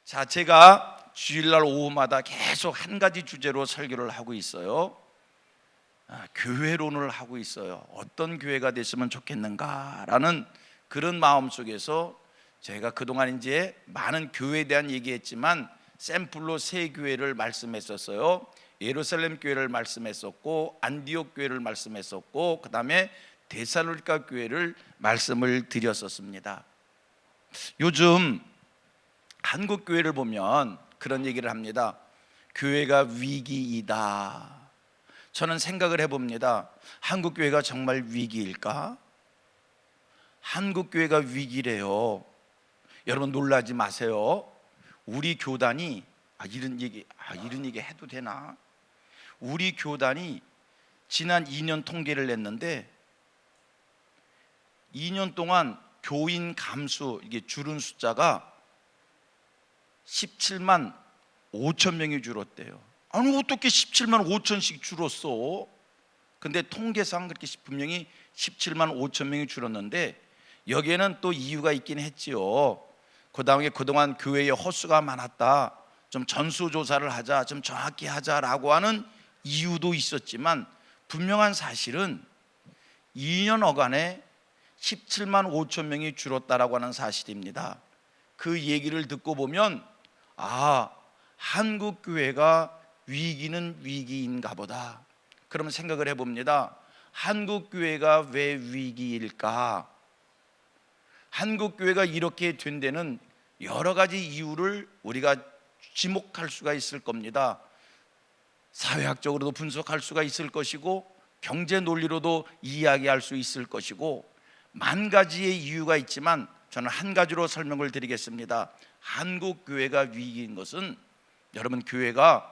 자, 제가 주일날 오후마다 계속 한 가지 주제로 설교를 하고 있어요. 교회론을 하고 있어요. 어떤 교회가 됐으면 좋겠는가라는 그런 마음 속에서 제가 그동안 이제 많은 교회에 대한 얘기했지만 샘플로 세 교회를 말씀했었어요. 예루살렘 교회를 말씀했었고, 안디옥 교회를 말씀했었고, 그 다음에 데살로니가 교회를 말씀을 드렸었습니다. 요즘 한국 교회를 보면 그런 얘기를 합니다. 교회가 위기이다. 저는 생각을 해봅니다. 한국 교회가 정말 위기일까? 한국 교회가 위기래요. 여러분 놀라지 마세요. 우리 교단이 이런 얘기 해도 되나? 우리 교단이 지난 2년 통계를 냈는데 2년 동안 교인 감수, 이게 줄은 숫자가 17만 5천 명이 줄었대요. 아니 어떻게 17만 5천씩 줄었어? 근데 통계상 그렇게 분명히 17만 5천 명이 줄었는데 여기에는 또 이유가 있긴 했지요. 그 다음에 그동안 교회에 허수가 많았다, 좀 전수조사를 하자, 좀 정확히 하자라고 하는 이유도 있었지만 분명한 사실은 2년 어간에 17만 5천 명이 줄었다라고 하는 사실입니다. 그 얘기를 듣고 보면 한국 교회가 위기는 위기인가 보다. 그러면 생각을 해봅니다. 한국 교회가 왜 위기일까? 한국 교회가 이렇게 된 데는 여러 가지 이유를 우리가 지목할 수가 있을 겁니다. 사회학적으로도 분석할 수가 있을 것이고, 경제 논리로도 이야기할 수 있을 것이고, 만 가지의 이유가 있지만 저는 한 가지로 설명을 드리겠습니다. 한국 교회가 위기인 것은 여러분, 교회가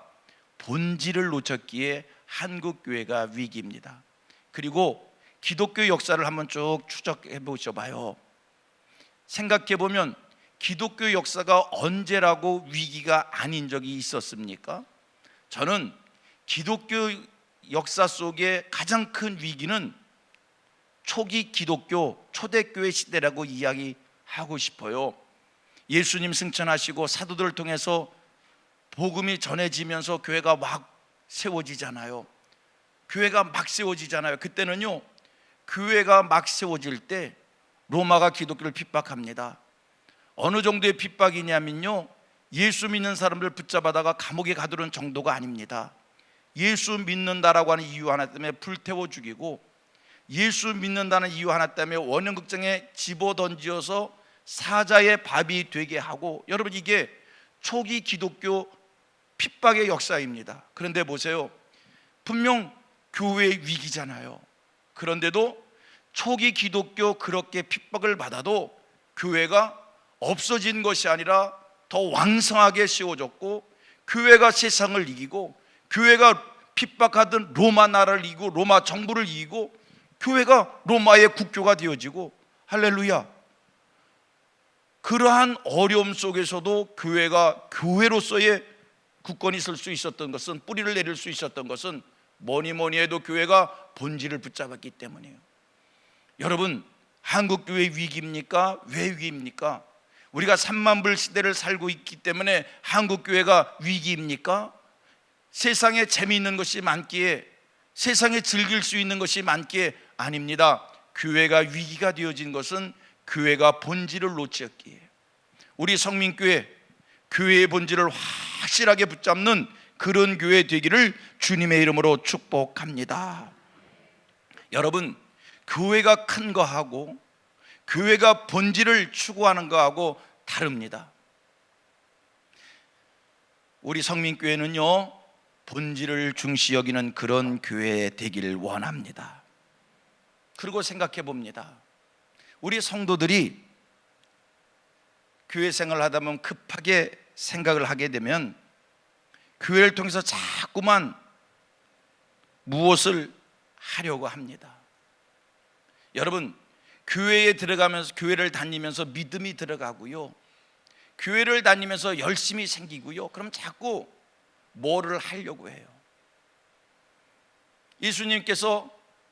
본질을 놓쳤기에 한국 교회가 위기입니다. 그리고 기독교 역사를 한번 쭉 추적해 보셔봐요. 생각해 보면 기독교 역사가 언제라고 위기가 아닌 적이 있었습니까? 저는 기독교 역사 속에 가장 큰 위기는 초기 기독교 초대교회 시대라고 이야기하고 싶어요. 예수님 승천하시고 사도들을 통해서 복음이 전해지면서 교회가 막 세워지잖아요. 교회가 막 세워지잖아요. 그때는요, 교회가 막 세워질 때 로마가 기독교를 핍박합니다. 어느 정도의 핍박이냐면요, 예수 믿는 사람들 붙잡아다가 감옥에 가두는 정도가 아닙니다. 예수 믿는다라고 하는 이유 하나 때문에 불태워 죽이고, 예수 믿는다는 이유 하나 때문에 원형극장에 집어던져서 사자의 밥이 되게 하고, 여러분 이게 초기 기독교 핍박의 역사입니다. 그런데 보세요, 분명 교회의 위기잖아요. 그런데도 초기 기독교 그렇게 핍박을 받아도 교회가 없어진 것이 아니라 더 왕성하게 세워졌고, 교회가 세상을 이기고, 교회가 핍박하던 로마 나라를 이기고, 로마 정부를 이기고, 교회가 로마의 국교가 되어지고, 할렐루야. 그러한 어려움 속에서도 교회가 교회로서의 굳건히 설 수 있었던 것은, 뿌리를 내릴 수 있었던 것은 뭐니 해도 교회가 본질을 붙잡았기 때문이에요. 여러분, 한국 교회 위기입니까? 왜 위기입니까? 우리가 3만 불 시대를 살고 있기 때문에 한국 교회가 위기입니까? 세상에 재미있는 것이 많기에, 세상에 즐길 수 있는 것이 많기에 아닙니다. 교회가 위기가 되어진 것은 교회가 본질을 놓쳤기에. 우리 성민교회, 교회의 본질을 확실하게 붙잡는 그런 교회 되기를 주님의 이름으로 축복합니다. 여러분, 교회가 큰 거하고 교회가 본질을 추구하는 거하고 다릅니다. 우리 성민교회는요, 본질을 중시 여기는 그런 교회 되기를 원합니다. 그리고 생각해 봅니다. 우리 성도들이 교회 생활을 하다 보면 급하게 생각을 하게 되면 교회를 통해서 자꾸만 무엇을 하려고 합니다. 여러분, 교회에 들어가면서, 교회를 다니면서 믿음이 들어가고요, 교회를 다니면서 열심히 생기고요, 그럼 자꾸 뭐를 하려고 해요. 예수님께서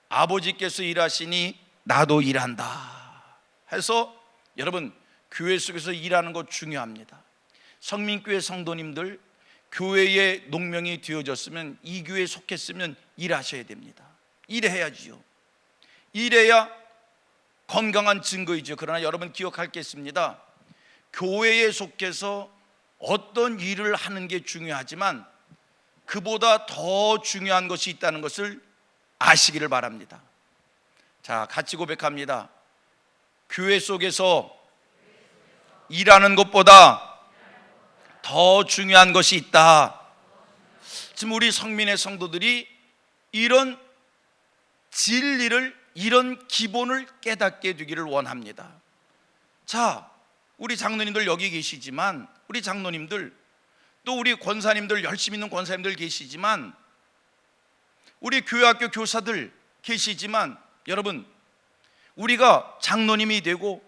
아버지께서 일하시니 나도 일한다 해서, 여러분 교회 속에서 일하는 거 중요합니다. 성민교회 성도님들, 교회의 농명이 되어졌으면, 이 교회에 속했으면 일하셔야 됩니다. 일해야지요. 일해야 건강한 증거이죠. 그러나 여러분 기억할 게 있습니다. 교회에 속해서 어떤 일을 하는 게 중요하지만 그보다 더 중요한 것이 있다는 것을 아시기를 바랍니다. 자, 같이 고백합니다. 교회 속에서 일하는 것보다 더 중요한 것이 있다. 지금 우리 성민의 성도들이 이런 진리를, 이런 기본을 깨닫게 되기를 원합니다. 자, 우리 장로님들 여기 계시지만, 우리 장로님들, 또 우리 권사님들, 열심히 있는 권사님들 계시지만, 우리 교회학교 교사들 계시지만, 여러분, 우리가 장로님이 되고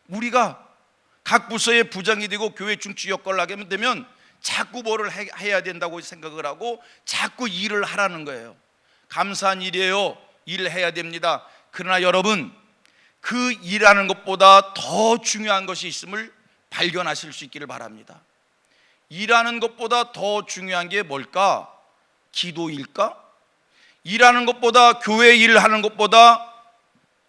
우리가 각 부서의 부장이 되고 교회 중추 역할을 하게 되면 자꾸 뭐를 해야 된다고 생각을 하고 자꾸 일을 하라는 거예요. 감사한 일이에요. 일해야 됩니다. 그러나 여러분, 그 일하는 것보다 더 중요한 것이 있음을 발견하실 수 있기를 바랍니다. 일하는 것보다 더 중요한 게 뭘까? 기도일까? 일하는 것보다, 교회 일하는 것보다,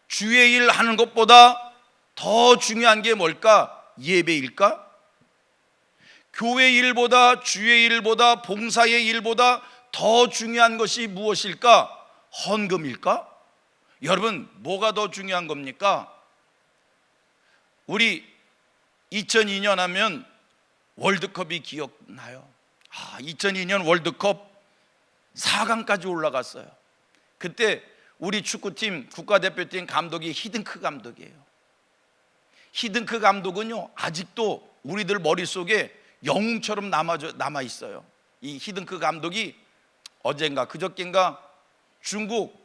주의 일하는 것보다 더 중요한 게 뭘까? 예배일까? 교회 일보다, 주의 일보다, 봉사의 일보다 더 중요한 것이 무엇일까? 헌금일까? 여러분, 뭐가 더 중요한 겁니까? 우리 2002년 하면 월드컵이 기억나요. 2002년 월드컵 4강까지 올라갔어요. 그때 우리 축구팀 국가대표팀 감독이 히든크 감독이에요. 히든크 감독은요, 아직도 우리들 머릿속에 영웅처럼 남아 있어요. 이 히든크 감독이 어젠가 그저께인가 중국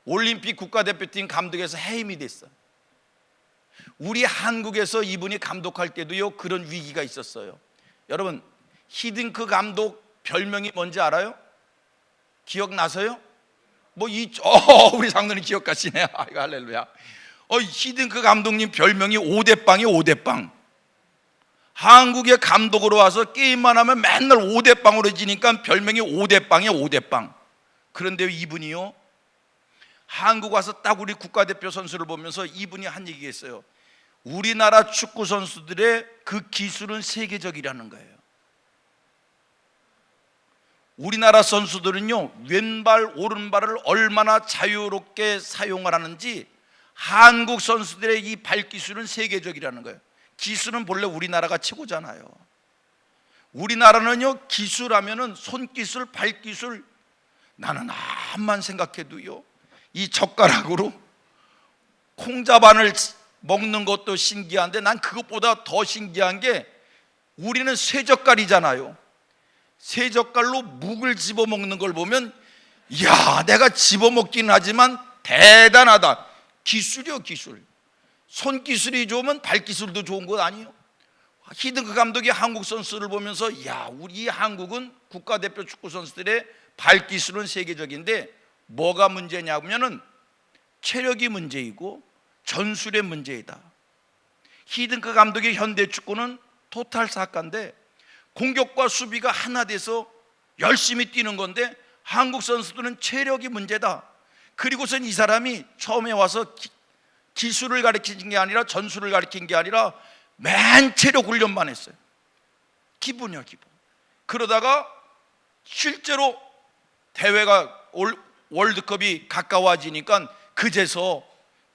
올림픽 국가대표팀 감독에서 해임이 됐어요. 우리 한국에서 이분이 감독할 때도요, 그런 위기가 있었어요. 여러분, 히든크 감독 별명이 뭔지 알아요? 기억나서요? 우리 장로님 기억하시네. 아이고, 할렐루야. 히든크 감독님 별명이 5대빵이 5대빵. 한국에 감독으로 와서 게임만 하면 맨날 5대빵으로 지니까 별명이 5대빵이에요. 5대빵. 그런데 이분이요, 한국 와서 딱 우리 국가대표 선수를 보면서 이분이 한 얘기가 있어요. 우리나라 축구 선수들의 그 기술은 세계적이라는 거예요. 우리나라 선수들은요, 왼발 오른발을 얼마나 자유롭게 사용을 하는지 한국 선수들의 이 발기술은 세계적이라는 거예요. 기술은 본래 우리나라가 최고잖아요. 우리나라는요, 기술하면은 손기술, 발기술, 나는 암만 생각해도요, 이 젓가락으로 콩자반을 먹는 것도 신기한데 난 그것보다 더 신기한 게, 우리는 쇠젓갈이잖아요. 쇠젓갈로 묵을 집어먹는 걸 보면, 이야, 내가 집어먹긴 하지만 대단하다. 기술이요, 기술. 손기술이 좋으면 발기술도 좋은 것 아니에요? 히든크 감독이 한국 선수를 보면서, 이야, 우리 한국은 국가대표 축구 선수들의 발기술은 세계적인데 뭐가 문제냐면은 체력이 문제이고 전술의 문제이다. 히든크 감독의 현대 축구는 토탈 사카인데 공격과 수비가 하나 돼서 열심히 뛰는 건데 한국 선수들은 체력이 문제다. 그리고선 이 사람이 처음에 와서 기술을 가르친 게 아니라, 전술을 가르친 게 아니라 맨 체력 훈련만 했어요. 기본이요, 기본. 그러다가 실제로 대회가 월드컵이 가까워지니까 그제서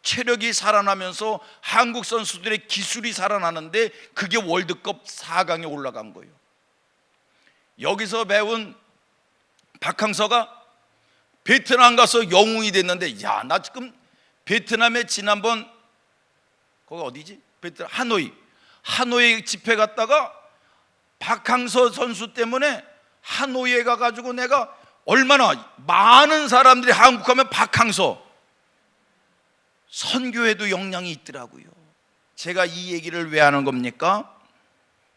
체력이 살아나면서 한국 선수들의 기술이 살아나는데 그게 월드컵 4강에 올라간 거예요. 여기서 배운 박항서가 베트남 가서 영웅이 됐는데, 야, 나 지금 베트남에 지난번 거기 어디지? 베트남 하노이 집회 갔다가 박항서 선수 때문에 하노이에 가가지고 내가 얼마나 많은 사람들이 한국 가면 박항서 선교에도 영향이 있더라고요. 제가 이 얘기를 왜 하는 겁니까?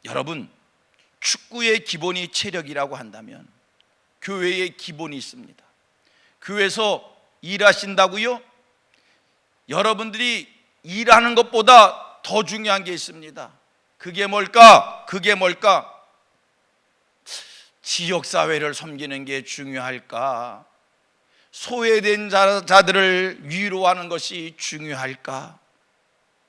여러분, 축구의 기본이 체력이라고 한다면 교회의 기본이 있습니다. 교회에서 일하신다고요? 여러분들이 일하는 것보다 더 중요한 게 있습니다. 그게 뭘까? 그게 뭘까? 지역사회를 섬기는 게 중요할까? 소외된 자들을 위로하는 것이 중요할까?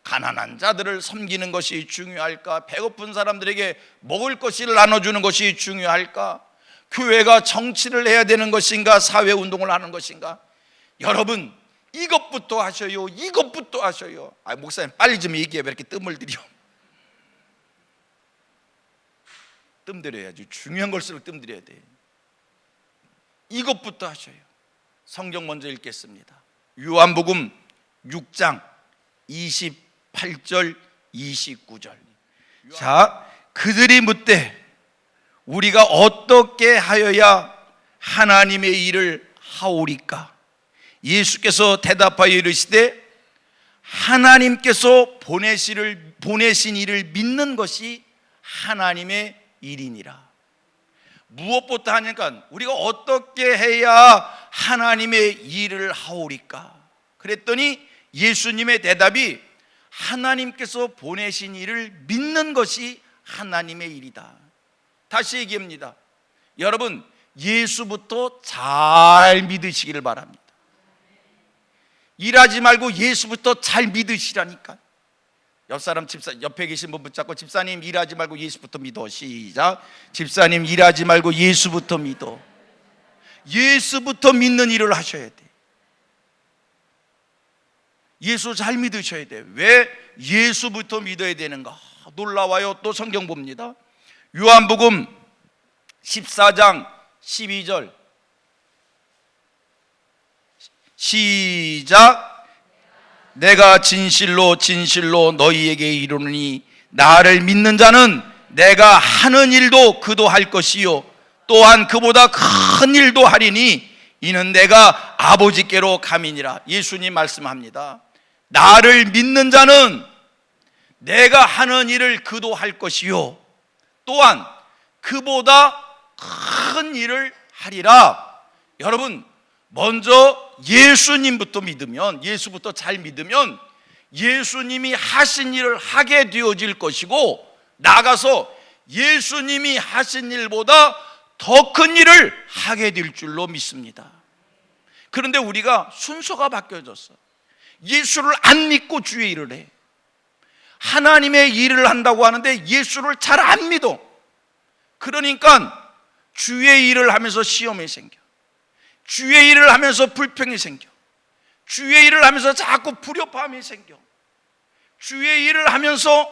가난한 자들을 섬기는 것이 중요할까? 배고픈 사람들에게 먹을 것을 나눠주는 것이 중요할까? 교회가 정치를 해야 되는 것인가? 사회운동을 하는 것인가? 여러분, 이것부터 하셔요. 이것부터 하셔요. 목사님 빨리 좀 얘기해. 왜 이렇게 뜸을 들여? 뜸 들여야지. 중요한 걸수록 뜸 들여야 돼. 이것부터 하셔요. 성경 먼저 읽겠습니다. 요한복음 6장 28절 29절. 자, 그들이 묻되 우리가 어떻게 하여야 하나님의 일을 하오리까? 예수께서 대답하여 이르시되 하나님께서 보내신 이를 믿는 것이 하나님의 일이니라. 무엇부터 하니까 우리가 어떻게 해야 하나님의 일을 하오리까? 그랬더니 예수님의 대답이 하나님께서 보내신 일을 믿는 것이 하나님의 일이다. 다시 얘기합니다. 여러분, 예수부터 잘 믿으시기를 바랍니다. 일하지 말고 예수부터 잘 믿으시라니까. 옆에 계신 분 붙잡고 집사님 일하지 말고 예수부터 믿어. 시작. 집사님 일하지 말고 예수부터 믿어. 예수부터 믿는 일을 하셔야 돼. 예수 잘 믿으셔야 돼. 왜 예수부터 믿어야 되는가? 놀라워요. 또 성경 봅니다. 요한복음 14장 12절 시작. 내가 진실로 진실로 너희에게 이르노니 나를 믿는 자는 내가 하는 일도 그도 할 것이요 또한 그보다 큰 일도 하리니 이는 내가 아버지께로 감이니라. 예수님 말씀합니다. 나를 믿는 자는 내가 하는 일을 그도 할 것이요 또한 그보다 큰 일을 하리라. 여러분, 먼저 예수님부터 믿으면, 예수부터 잘 믿으면 예수님이 하신 일을 하게 되어질 것이고, 나가서 예수님이 하신 일보다 더 큰 일을 하게 될 줄로 믿습니다. 그런데 우리가 순서가 바뀌어졌어. 예수를 안 믿고 주의 일을 해. 하나님의 일을 한다고 하는데 예수를 잘 안 믿어. 그러니까 주의 일을 하면서 시험이 생겨. 주의 일을 하면서 불평이 생겨. 주의 일을 하면서 자꾸 불협화음이 생겨. 주의 일을 하면서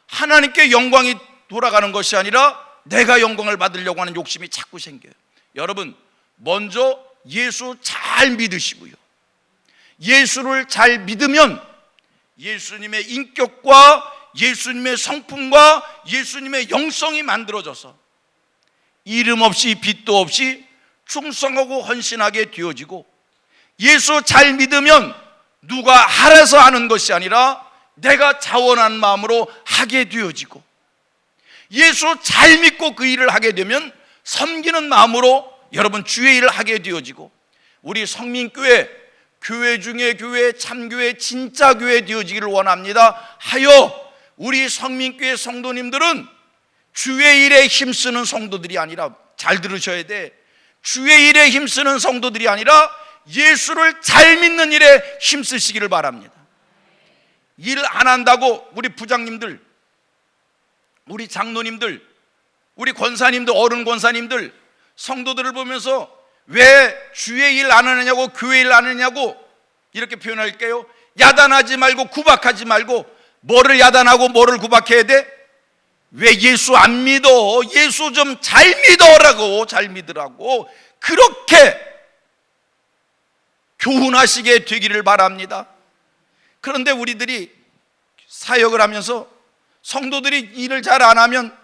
하나님께 영광이 돌아가는 것이 아니라 내가 영광을 받으려고 하는 욕심이 자꾸 생겨요. 여러분, 먼저 예수 잘 믿으시고요, 예수를 잘 믿으면 예수님의 인격과 예수님의 성품과 예수님의 영성이 만들어져서 이름 없이 빚도 없이 충성하고 헌신하게 되어지고, 예수 잘 믿으면 누가 알아서 하는 것이 아니라 내가 자원한 마음으로 하게 되어지고, 예수 잘 믿고 그 일을 하게 되면 섬기는 마음으로 여러분 주의 일을 하게 되어지고, 우리 성민교회, 교회 중에 교회, 참교회, 진짜 교회 되어지기를 원합니다. 하여 우리 성민교회 성도님들은 주의 일에 힘쓰는 성도들이 아니라, 잘 들으셔야 돼, 주의 일에 힘쓰는 성도들이 아니라 예수를 잘 믿는 일에 힘쓰시기를 바랍니다. 일 안 한다고 우리 부장님들, 우리 장로님들, 우리 권사님들, 어른 권사님들, 성도들을 보면서 왜 주의 일 안 하느냐고, 교회 일 안 하느냐고 이렇게 표현할게요. 야단하지 말고 구박하지 말고, 뭐를 야단하고 뭐를 구박해야 돼? 왜 예수 안 믿어? 예수 좀 잘 믿어라고, 잘 믿으라고 그렇게 교훈하시게 되기를 바랍니다. 그런데 우리들이 사역을 하면서 성도들이 일을 잘 안 하면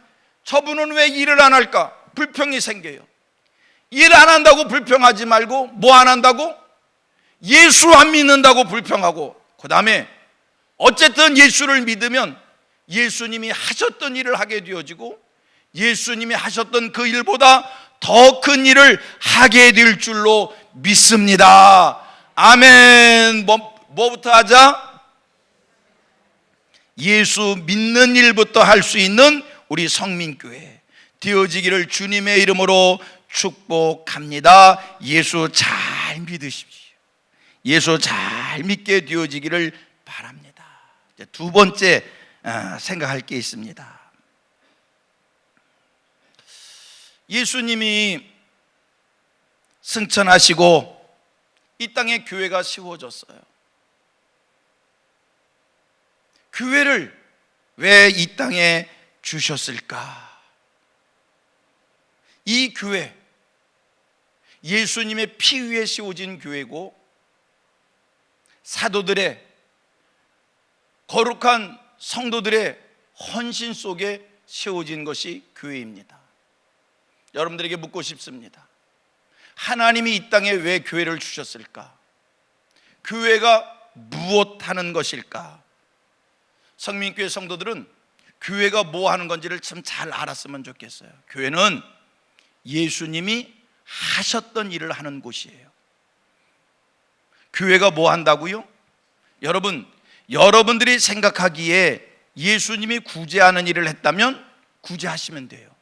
저분은 왜 일을 안 할까? 불평이 생겨요. 일 안 한다고 불평하지 말고, 뭐 안 한다고? 예수 안 믿는다고 불평하고, 그 다음에 어쨌든 예수를 믿으면 예수님이 하셨던 일을 하게 되어지고, 예수님이 하셨던 그 일보다 더 큰 일을 하게 될 줄로 믿습니다. 아멘. 뭐부터 하자? 예수 믿는 일부터 할 수 있는 우리 성민교회 되어지기를 주님의 이름으로 축복합니다. 예수 잘 믿으십시오. 예수 잘 믿게 되어지기를 바랍니다. 두 번째 생각할 게 있습니다. 예수님이 승천하시고 이 땅에 교회가 세워졌어요. 교회를 왜 이 땅에 주셨을까? 이 교회, 예수님의 피 위에 세워진 교회고 사도들의 거룩한 성도들의 헌신 속에 세워진 것이 교회입니다. 여러분들에게 묻고 싶습니다. 하나님이 이 땅에 왜 교회를 주셨을까? 교회가 무엇하는 것일까? 성민교회 성도들은 교회가 뭐 하는 건지를 참 잘 알았으면 좋겠어요. 교회는 예수님이 하셨던 일을 하는 곳이에요. 교회가 뭐 한다고요? 여러분들이 생각하기에 예수님이 구제하는 일을 했다면 구제하시면 돼요.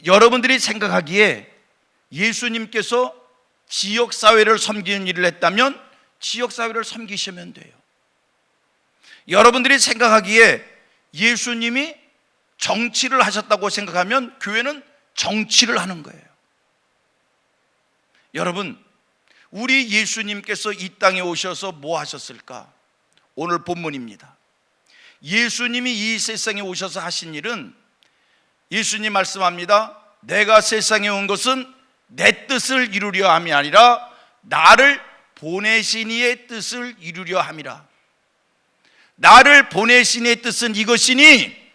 여러분들이 생각하기에 예수님께서 지역사회를 섬기는 일을 했다면 지역사회를 섬기시면 돼요. 여러분들이 생각하기에 예수님이 정치를 하셨다고 생각하면 교회는 정치를 하는 거예요. 여러분, 우리 예수님께서 이 땅에 오셔서 뭐 하셨을까? 오늘 본문입니다. 예수님이 이 세상에 오셔서 하신 일은 예수님 말씀합니다. 내가 세상에 온 것은 내 뜻을 이루려 함이 아니라 나를 보내신 이의 뜻을 이루려 함이라. 나를 보내신 이의 뜻은 이것이니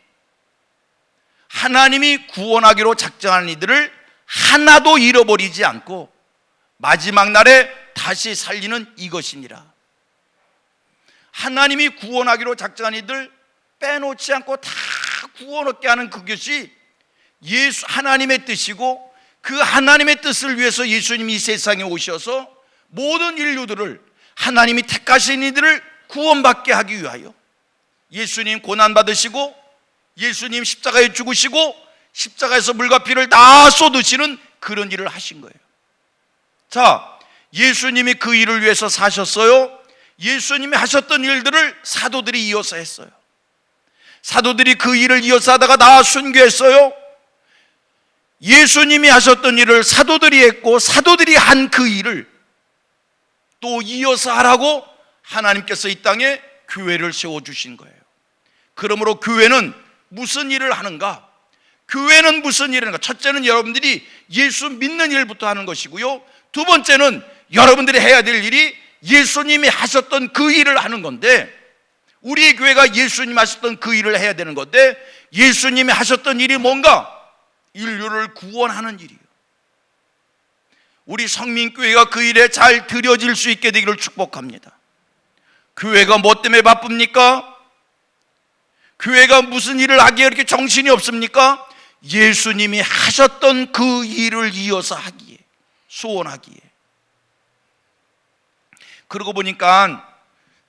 하나님이 구원하기로 작정한 이들을 하나도 잃어버리지 않고 마지막 날에 다시 살리는 이것이니라. 하나님이 구원하기로 작정한 이들 빼놓지 않고 다 구원 얻게 하는 그것이 하나님의 뜻이고, 그 하나님의 뜻을 위해서 예수님이 이 세상에 오셔서 모든 인류들을, 하나님이 택하신 이들을 구원받게 하기 위하여 예수님 고난 받으시고 예수님 십자가에 죽으시고 십자가에서 물과 피를 다 쏟으시는 그런 일을 하신 거예요. 자, 예수님이 그 일을 위해서 사셨어요. 예수님이 하셨던 일들을 사도들이 이어서 했어요. 사도들이 그 일을 이어서 하다가 다 순교했어요. 예수님이 하셨던 일을 사도들이 했고 사도들이 한 그 일을 또 이어서 하라고 하나님께서 이 땅에 교회를 세워주신 거예요. 그러므로 교회는 무슨 일을 하는가? 교회는 무슨 일을 하는가? 첫째는 여러분들이 예수 믿는 일부터 하는 것이고요, 두 번째는 여러분들이 해야 될 일이 예수님이 하셨던 그 일을 하는 건데, 우리 교회가 예수님이 하셨던 그 일을 해야 되는 건데, 예수님이 하셨던 일이 뭔가? 인류를 구원하는 일이에요. 우리 성민교회가 그 일에 잘 드려질 수 있게 되기를 축복합니다. 교회가 뭐 때문에 바쁩니까? 교회가 무슨 일을 하기에 이렇게 정신이 없습니까? 예수님이 하셨던 그 일을 이어서 하기에, 소원하기에. 그러고 보니까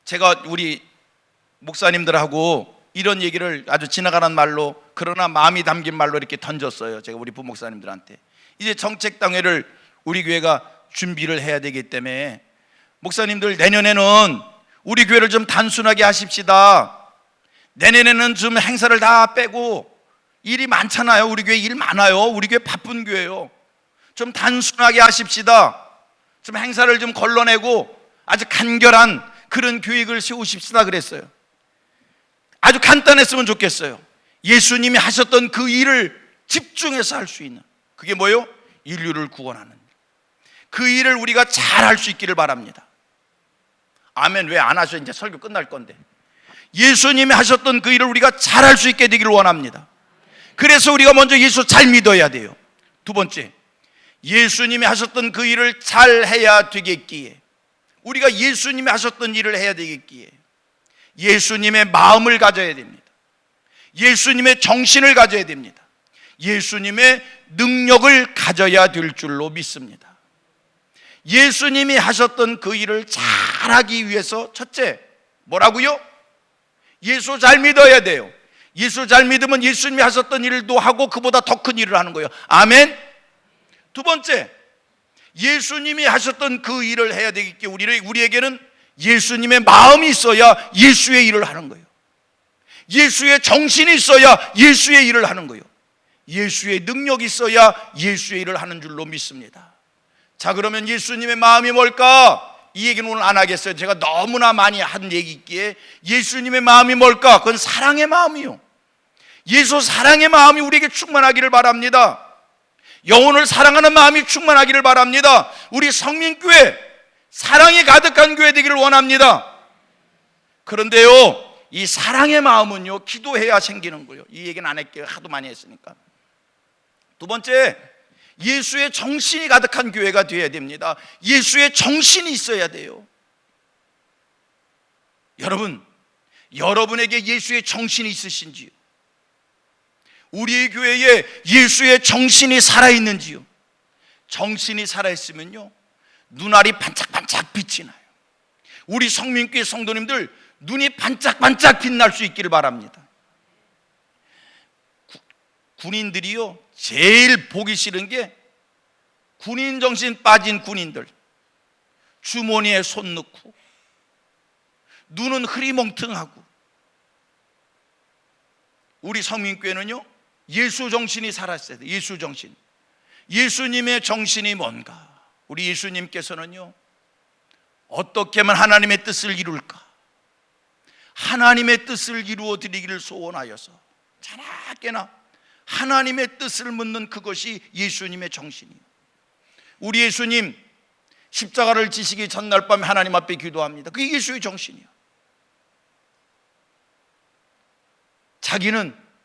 제가 우리 목사님들하고 이런 얘기를 아주 지나가는 말로, 그러나 마음이 담긴 말로 이렇게 던졌어요. 제가 우리 부목사님들한테 이제 정책당회를 우리 교회가 준비를 해야 되기 때문에, 목사님들 내년에는 우리 교회를 좀 단순하게 하십시다. 내년에는 좀 행사를 다 빼고, 일이 많잖아요. 우리 교회 일 많아요. 우리 교회 바쁜 교회요. 좀 단순하게 하십시다. 좀 행사를 좀 걸러내고 아주 간결한 그런 교육을 세우십시다 그랬어요. 아주 간단했으면 좋겠어요. 예수님이 하셨던 그 일을 집중해서 할 수 있는, 그게 뭐예요? 인류를 구원하는 일. 그 일을 우리가 잘 할 수 있기를 바랍니다. 아멘. 왜 안 하셔? 이제 설교 끝날 건데. 예수님이 하셨던 그 일을 우리가 잘 할 수 있게 되기를 원합니다. 그래서 우리가 먼저 예수 잘 믿어야 돼요. 두 번째, 예수님이 하셨던 그 일을 잘 해야 되겠기에, 우리가 예수님이 하셨던 일을 해야 되겠기에 예수님의 마음을 가져야 됩니다. 예수님의 정신을 가져야 됩니다. 예수님의 능력을 가져야 될 줄로 믿습니다. 예수님이 하셨던 그 일을 잘하기 위해서 첫째, 뭐라고요? 예수 잘 믿어야 돼요. 예수 잘 믿으면 예수님이 하셨던 일도 하고 그보다 더 큰 일을 하는 거예요. 아멘. 두 번째, 예수님이 하셨던 그 일을 해야 되겠기에 우리에게는 예수님의 마음이 있어야 예수의 일을 하는 거예요. 예수의 정신이 있어야 예수의 일을 하는 거예요. 예수의 능력이 있어야 예수의 일을 하는 줄로 믿습니다. 자, 그러면 예수님의 마음이 뭘까? 이 얘기는 오늘 안 하겠어요. 제가 너무나 많이 한 얘기기에 예수님의 마음이 뭘까? 그건 사랑의 마음이요. 예수 사랑의 마음이 우리에게 충만하기를 바랍니다. 영혼을 사랑하는 마음이 충만하기를 바랍니다. 우리 성민교회 사랑이 가득한 교회 되기를 원합니다. 그런데요, 이 사랑의 마음은요, 기도해야 생기는 거예요. 이 얘기는 안 할게요. 하도 많이 했으니까. 두 번째, 예수의 정신이 가득한 교회가 되어야 됩니다. 예수의 정신이 있어야 돼요. 여러분에게 예수의 정신이 있으신지요? 우리의 교회에 예수의 정신이 살아있는지요? 정신이 살아있으면요, 눈알이 반짝반짝 빛이 나요. 우리 성민교회 성도님들 눈이 반짝반짝 빛날 수 있기를 바랍니다. 군인들이요, 제일 보기 싫은 게 군인 정신 빠진 군인들, 주머니에 손 넣고 눈은 흐리멍텅하고. 우리 성민교회는요, 예수 정신이 살았어야 돼요. 예수 정신. 예수님의 정신이 뭔가? 우리 예수님께서는요, 어떻게 하면 하나님의 뜻을 이룰까? 하나님의 뜻을 이루어 드리기를 소원하여서 자나깨나 하나님의 뜻을 묻는 그것이 예수님의 정신이에요. 우리 예수님 십자가를 지시기 전날 밤에 하나님 앞에 기도합니다. 그게 예수의 정신이에요.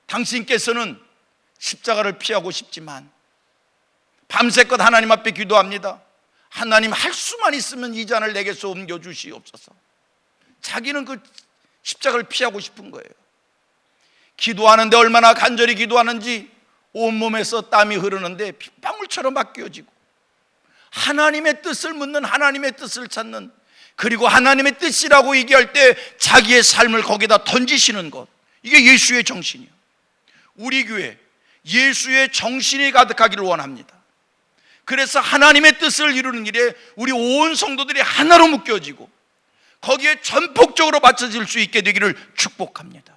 당신께서는 십자가를 피하고 싶지만 밤새껏 하나님 앞에 기도합니다. 하나님, 할 수만 있으면 이 잔을 내게서 옮겨주시옵소서. 자기는 그 십자가를 피하고 싶은 거예요. 기도하는데 얼마나 간절히 기도하는지 온몸에서 땀이 흐르는데 핏방울처럼 바뀌어지고, 하나님의 뜻을 묻는, 하나님의 뜻을 찾는, 그리고 하나님의 뜻이라고 얘기할 때 자기의 삶을 거기다 던지시는 것, 이게 예수의 정신이에요. 우리 교회 예수의 정신이 가득하기를 원합니다. 그래서 하나님의 뜻을 이루는 일에 우리 온 성도들이 하나로 묶여지고 거기에 전폭적으로 맞춰질 수 있게 되기를 축복합니다.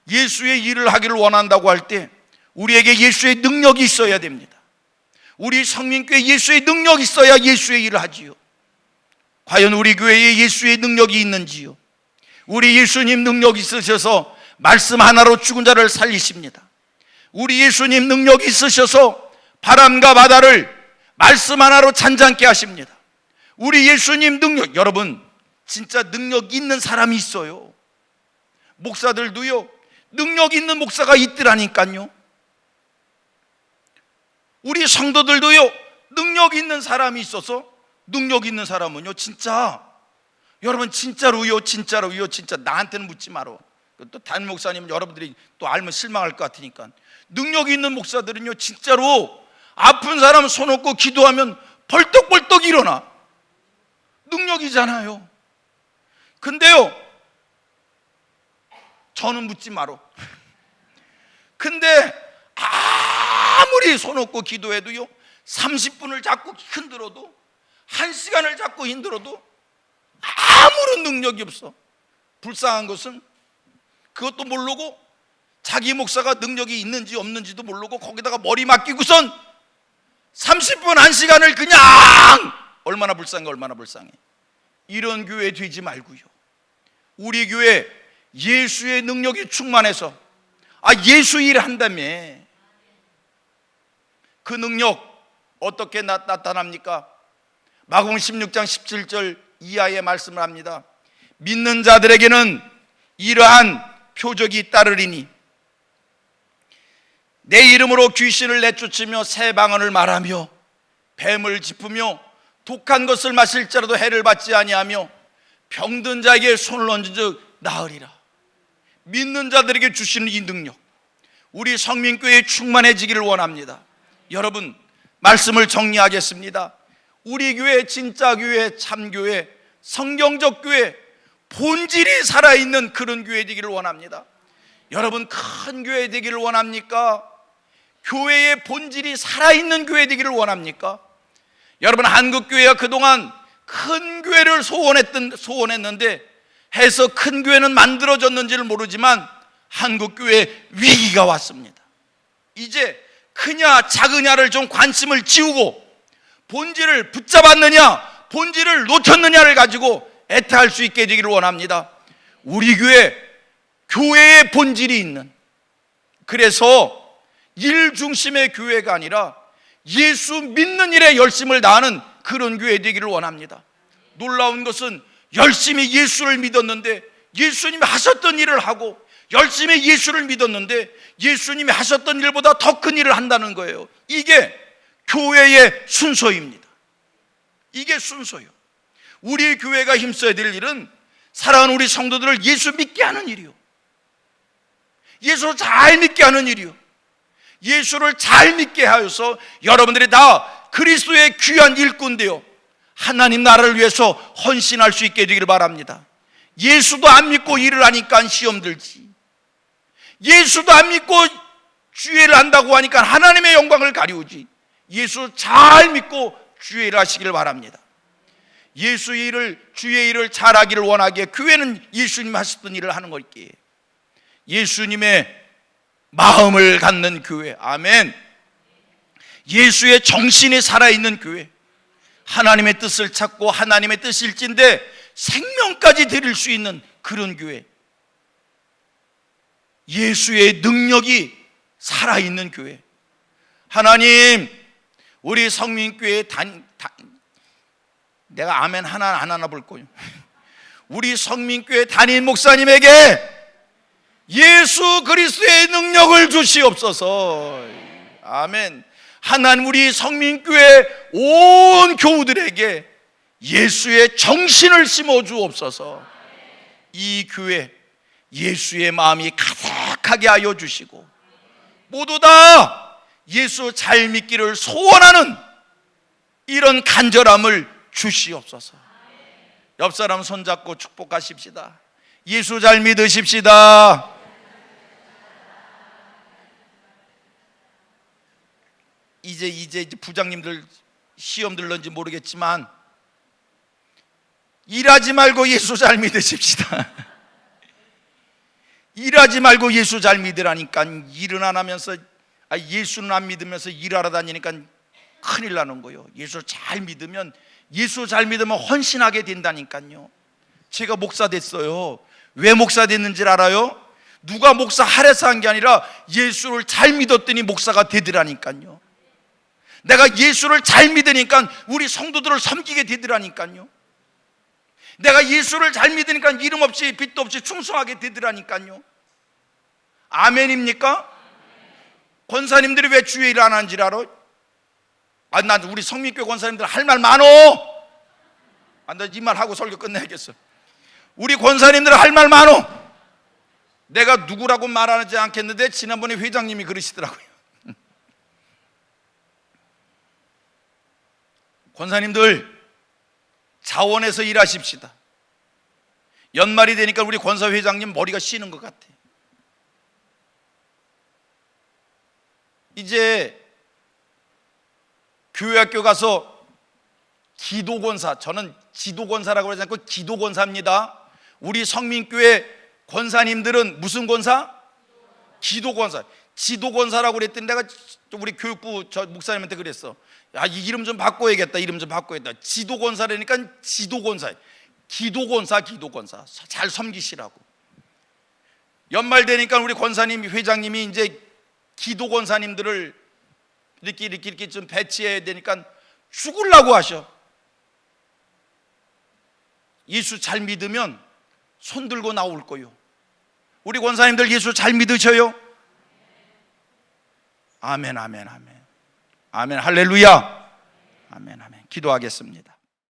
예수의 일을 하기를 원한다고 할 때 우리에게 예수의 능력이 있어야 됩니다. 우리 성민교회에 예수의 능력이 있어야 예수의 일을 하지요. 과연 우리 교회에 예수의 능력이 있는지요? 우리 예수님 능력이 있으셔서 말씀 하나로 죽은 자를 살리십니다. 우리 예수님 능력이 있으셔서 바람과 바다를 말씀 하나로 잔잔케 하십니다. 우리 예수님 능력, 여러분 진짜 능력 있는 사람이 있어요. 목사들도요, 능력 있는 목사가 있더라니까요. 우리 성도들도요, 능력 있는 사람이 있어서, 능력 있는 사람은요, 진짜 여러분 진짜로요, 진짜 나한테는 묻지 마라. 또 다른 목사님은 여러분들이 또 알면 실망할 것 같으니까. 능력 있는 목사들은요, 진짜로 아픈 사람 손 얹고 기도하면 벌떡벌떡 일어나. 능력이잖아요. 근데요, 저는 묻지 마라. 근데 아무리 손 얹고 기도해도요, 30분을 자꾸 흔들어도, 1시간을 자꾸 힘들어도 아무런 능력이 없어. 불쌍한 것은 그것도 모르고 자기 목사가 능력이 있는지 없는지도 모르고 거기다가 머리 맡기고선 30분 1시간을 그냥, 얼마나 불쌍해. 이런 교회 되지 말고요, 우리 교회 예수의 능력이 충만해서 예수 일 한다며. 그 능력 어떻게 나타납니까? 마가복음 16장 17절 이하의 말씀을 합니다. 믿는 자들에게는 이러한 표적이 따르리니 내 이름으로 귀신을 내쫓으며 새 방언을 말하며 뱀을 짚으며 독한 것을 마실지라도 해를 받지 아니하며 병든 자에게 손을 얹은 즉 나으리라. 믿는 자들에게 주시는 이 능력, 우리 성민교회에 충만해지기를 원합니다. 여러분, 말씀을 정리하겠습니다. 우리 교회, 진짜 교회, 참교회, 성경적 교회, 본질이 살아있는 그런 교회 되기를 원합니다. 여러분, 큰 교회 되기를 원합니까? 교회의 본질이 살아있는 교회 되기를 원합니까? 여러분, 한국교회가 그동안 큰 교회를 소원했는데 해서 큰 교회는 만들어졌는지를 모르지만 한국교회에 위기가 왔습니다. 이제 크냐 작으냐를 좀 관심을 지우고 본질을 붙잡았느냐 본질을 놓쳤느냐를 가지고 애타할 수 있게 되기를 원합니다. 우리 교회의 본질이 있는, 그래서 일 중심의 교회가 아니라 예수 믿는 일에 열심을 다하는 그런 교회 되기를 원합니다. 놀라운 것은 열심히 예수를 믿었는데 예수님이 하셨던 일을 하고 열심히 예수를 믿었는데 예수님이 하셨던 일보다 더 큰 일을 한다는 거예요. 이게 교회의 순서입니다. 이게 순서요. 우리 교회가 힘써야 될 일은 사랑하는 우리 성도들을 예수 믿게 하는 일이요, 예수 잘 믿게 하는 일이요, 예수를 잘 믿게 하여서 여러분들이 다 그리스도의 귀한 일꾼 되어 하나님 나라를 위해서 헌신할 수 있게 되기를 바랍니다. 예수도 안 믿고 일을 하니까 시험 들지, 예수도 안 믿고 주의를 한다고 하니까 하나님의 영광을 가리우지, 예수 잘 믿고 주의를 하시기를 바랍니다. 예수의 일을, 주의 일을 잘하기를 원하기에 교회는 예수님이 하셨던 일을 하는 것이기에 예수님의 마음을 갖는 교회, 아멘. 예수의 정신이 살아있는 교회, 하나님의 뜻을 찾고 하나님의 뜻일진데 생명까지 드릴 수 있는 그런 교회, 예수의 능력이 살아있는 교회. 하나님, 우리 성민교회 내가 아멘 하나 안 하나 볼 거예요. 우리 성민교회 담임 목사님에게 예수 그리스도의 능력을 주시옵소서. 아멘. 하나님, 우리 성민교회 온 교우들에게 예수의 정신을 심어 주옵소서. 이 교회 예수의 마음이 가득하게 하여 주시고 모두 다 예수 잘 믿기를 소원하는 이런 간절함을 주시옵소서. 옆 사람 손잡고 축복하십시다. 예수 잘 믿으십시다. 이제 부장님들 시험 들는지 모르겠지만 일하지 말고 예수 잘 믿으십시다. 일하지 말고 예수 잘 믿으라니까. 일은 안 하면서 예수는 안 믿으면서 일하러 다니니까 큰일 나는 거예요. 예수 잘 믿으면 헌신하게 된다니까요. 제가 목사 됐어요. 왜 목사 됐는지 알아요? 누가 목사 하래서 한 게 아니라 예수를 잘 믿었더니 목사가 되더라니까요. 내가 예수를 잘 믿으니까 우리 성도들을 섬기게 되더라니까요. 내가 예수를 잘 믿으니까 이름 없이 빚도 없이 충성하게 되더라니까요. 아멘입니까? 권사님들이 왜 주의 일 안 하는지 알아? 난 우리 성민교회 권사님들 할 말 많어. 나 이 말 하고 설교 끝내야겠어. 우리 권사님들 할 말 많어. 내가 누구라고 말하지 않겠는데 지난번에 회장님이 그러시더라고요. 권사님들 자원해서 일하십시다. 연말이 되니까 우리 권사 회장님 머리가 쉬는 것 같아. 이제 교회학교 가서 기도권사, 저는 지도권사라고 그러지 않고 기도권사입니다. 우리 성민교회 권사님들은 무슨 권사? 기도권사. 지도권사라고 그랬더니 내가 우리 교육부 저 목사님한테 그랬어. 야, 이 이름 좀 바꿔야겠다. 이름 좀 바꿔야겠다. 지도권사라니까 지도권사. 기도권사. 잘 섬기시라고. 연말 되니까 우리 권사님, 회장님이 이제 기도권사님들을 이렇게 좀 배치해야 되니까 죽으려고 하셔. 예수 잘 믿으면 손 들고 나올 거요. 우리 권사님들 예수 잘 믿으셔요? 아멘, 아멘, 아멘. 아멘, 할렐루야. 아멘, 아멘. 기도하겠습니다.